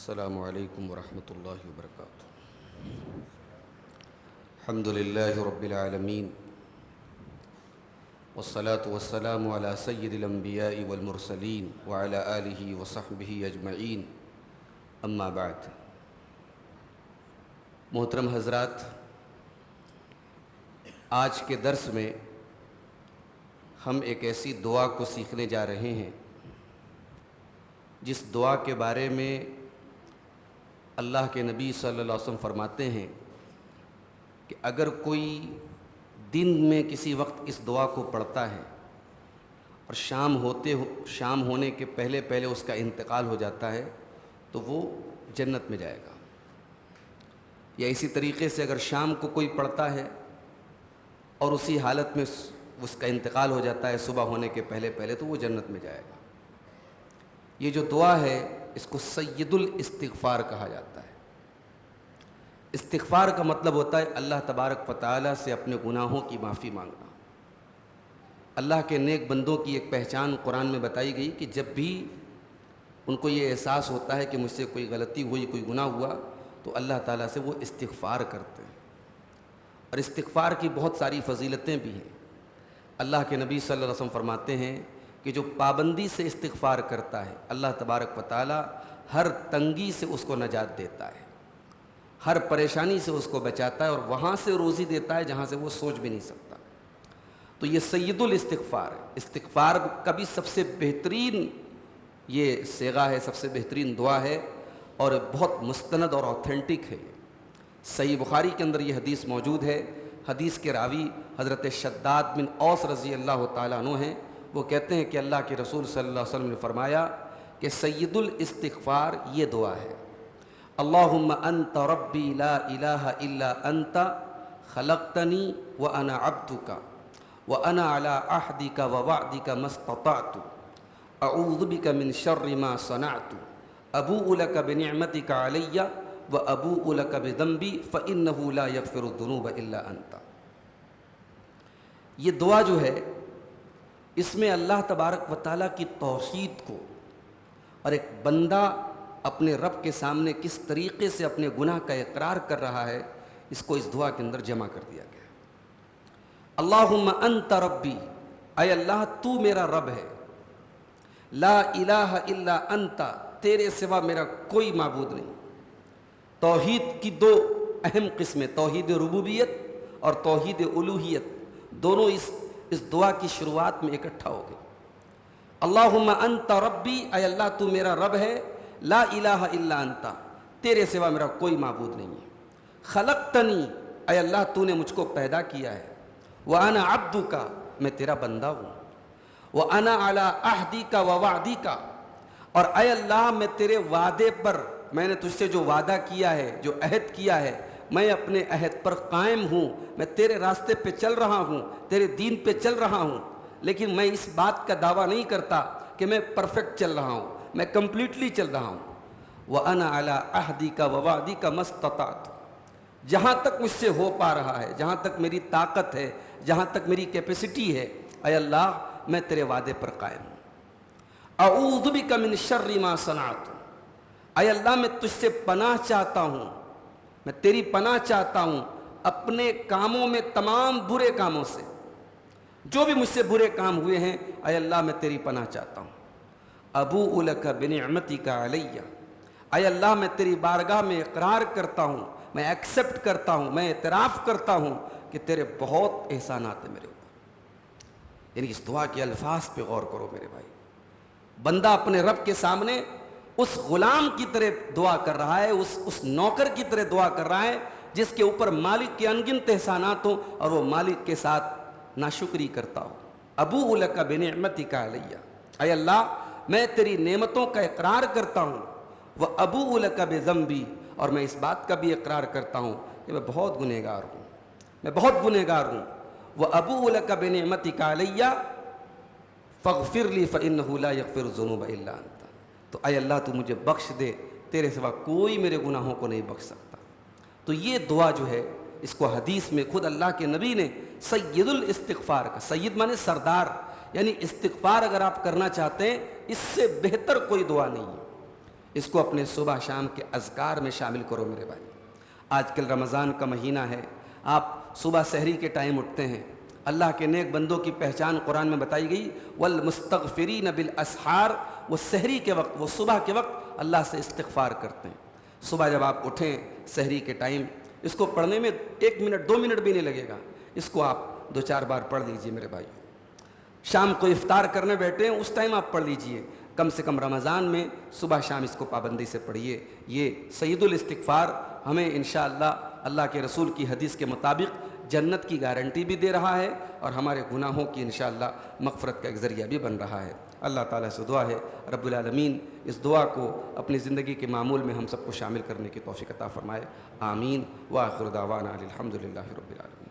السلام علیکم ورحمۃ اللہ وبرکاتہ۔ الحمد للہ رب العالمین والصلاة والسلام علی سید الانبیاء والمرسلین وعلی آلہ وصحبہ اجمعین، اما بعد۔ محترم حضرات، آج کے درس میں ہم ایک ایسی دعا کو سیکھنے جا رہے ہیں جس دعا کے بارے میں اللہ کے نبی صلی اللہ علیہ وسلم فرماتے ہیں کہ اگر کوئی دن میں کسی وقت اس دعا کو پڑھتا ہے اور شام ہونے کے پہلے اس کا انتقال ہو جاتا ہے تو وہ جنت میں جائے گا، یا اسی طریقے سے اگر شام کو کوئی پڑھتا ہے اور اسی حالت میں اس کا انتقال ہو جاتا ہے صبح ہونے کے پہلے تو وہ جنت میں جائے گا۔ یہ جو دعا ہے اس کو سید الاستغفار کہا جاتا ہے۔ استغفار کا مطلب ہوتا ہے اللہ تبارک و تعالیٰ سے اپنے گناہوں کی معافی مانگنا۔ اللہ کے نیک بندوں کی ایک پہچان قرآن میں بتائی گئی کہ جب بھی ان کو یہ احساس ہوتا ہے کہ مجھ سے کوئی غلطی ہوئی، کوئی گناہ ہوا، تو اللہ تعالیٰ سے وہ استغفار کرتے ہیں۔ اور استغفار کی بہت ساری فضیلتیں بھی ہیں۔ اللہ کے نبی صلی اللہ علیہ وسلم فرماتے ہیں کہ جو پابندی سے استغفار کرتا ہے اللہ تبارک و تعالیٰ ہر تنگی سے اس کو نجات دیتا ہے، ہر پریشانی سے اس کو بچاتا ہے، اور وہاں سے روزی دیتا ہے جہاں سے وہ سوچ بھی نہیں سکتا۔ تو یہ سید الاستغفار ہے۔ استغفار کا بھی سب سے بہترین یہ صیغہ ہے، سب سے بہترین دعا ہے، اور بہت مستند اور اوتھینٹک ہے۔ صحیح بخاری کے اندر یہ حدیث موجود ہے۔ حدیث کے راوی حضرت شداد بن اوس رضی اللہ تعالیٰ عنہ ہیں۔ وہ کہتے ہیں کہ اللہ کے رسول صلی اللہ علیہ وسلم نے فرمایا کہ سید الاستغفار یہ دعا ہے: اللہم انت ربی لا الہ الا انت خلقتنی وانا عبدک وانا علی عہدک ووعدک ما استطعت اعوذ بک من شر ما صنعت ابوء لک بنعمتک علی وابوء لک بذنبی فانہ لا یغفر الذنوب الا انت۔ یہ دعا جو ہے اس میں اللہ تبارک و تعالیٰ کی توحید کو، اور ایک بندہ اپنے رب کے سامنے کس طریقے سے اپنے گناہ کا اقرار کر رہا ہے، اس کو اس دعا کے اندر جمع کر دیا گیا ہے۔ اللہم انت ربی، اے اللہ تو میرا رب ہے، لا الہ الا انت، تیرے سوا میرا کوئی معبود نہیں۔ توحید کی دو اہم قسمیں، توحید ربوبیت اور توحید الوہیت، دونوں اس دعا کی شروعات میں اکٹھا ہو گئے۔ اللہم انت ربی، اے اللہ تو میرا رب ہے، لا الہ الا انت، تیرے سوا میرا کوئی معبود نہیں ہے۔ خلقتنی، اے اللہ تو نے مجھ کو پیدا کیا ہے، وانا عبدک، میں تیرا بندہ ہوں، وانا علی عہدک ووعدک، اور اے اللہ میں تیرے وعدے پر، میں نے تجھ سے جو وعدہ کیا ہے، جو عہد کیا ہے، میں اپنے عہد پر قائم ہوں، میں تیرے راستے پہ چل رہا ہوں، تیرے دین پہ چل رہا ہوں، لیکن میں اس بات کا دعویٰ نہیں کرتا کہ میں پرفیکٹ چل رہا ہوں، میں کمپلیٹلی چل رہا ہوں۔ وَأَنَا عَلَىٰ عَهْدِكَ وَوَعْدِكَ مَا اسْتَطَعْتُ، جہاں تک مجھ سے ہو پا رہا ہے، جہاں تک میری طاقت ہے، جہاں تک میری کیپیسٹی ہے، اے اللہ میں تیرے وعدے پر قائم ہوں۔ اعوذ بک من شر ما صنعت، اے اللہ میں تجھ سے پناہ چاہتا ہوں، میں تیری پناہ چاہتا ہوں اپنے کاموں میں، تمام برے کاموں سے، جو بھی مجھ سے برے کام ہوئے ہیں، اے اللہ میں تیری پناہ چاہتا ہوں۔ ابوء لک بنعمتک علی، اے اللہ میں تیری بارگاہ میں اقرار کرتا ہوں، میں ایکسیپٹ کرتا ہوں، میں اعتراف کرتا ہوں کہ تیرے بہت احسانات ہیں میرے اوپر۔ یعنی اس دعا کے الفاظ پہ غور کرو میرے بھائی۔ بندہ اپنے رب کے سامنے اس غلام کی طرح دعا کر رہا ہے، اس نوکر کی طرح دعا کر رہا ہے جس کے اوپر مالک کے انگنت احسانات ہوں، اور وہ مالک کے ساتھ ناشکری کرتا ہو۔ ابوء لک بنعمتک علی، اے اللہ میں تیری نعمتوں کا اقرار کرتا ہوں، وابوء لک بذنبی، اور میں اس بات کا بھی اقرار کرتا ہوں کہ میں بہت گنہگار ہوں، میں بہت گنہگار ہوں۔ وابوء لک بنعمتک علی فاغفر لی فانہ لا یغفر الذنوب الا انت، تو اے اللہ تو مجھے بخش دے، تیرے سوا کوئی میرے گناہوں کو نہیں بخش سکتا۔ تو یہ دعا جو ہے اس کو حدیث میں خود اللہ کے نبی نے سید الاستغفار کا، سید مانے سردار، یعنی استغفار اگر آپ کرنا چاہتے ہیں اس سے بہتر کوئی دعا نہیں ہے۔ اس کو اپنے صبح شام کے اذکار میں شامل کرو میرے بھائی۔ آج کل رمضان کا مہینہ ہے، آپ صبح سحری کے ٹائم اٹھتے ہیں، اللہ کے نیک بندوں کی پہچان قرآن میں بتائی گئی، والمستغفرین بالاسحار، وہ سحری کے وقت، وہ صبح کے وقت اللہ سے استغفار کرتے ہیں۔ صبح جب آپ اٹھیں سحری کے ٹائم، اس کو پڑھنے میں 1 منٹ 2 منٹ بھی نہیں لگے گا، اس کو آپ 2-4 بار پڑھ لیجئے میرے بھائی۔ شام کو افطار کرنے بیٹھے ہیں اس ٹائم آپ پڑھ لیجئے، کم سے کم رمضان میں صبح شام اس کو پابندی سے پڑھیے۔ یہ سید الاستغفار ہمیں انشاءاللہ اللہ کے رسول کی حدیث کے مطابق جنت کی گارنٹی بھی دے رہا ہے، اور ہمارے گناہوں کی انشاءاللہ مغفرت کا ایک ذریعہ بھی بن رہا ہے۔ اللہ تعالیٰ سے دعا ہے رب العالمین اس دعا کو اپنی زندگی کے معمول میں ہم سب کو شامل کرنے کی توفیق عطا فرمائے۔ آمین۔ وآخر دعوانا الحمدللہ رب العالمین۔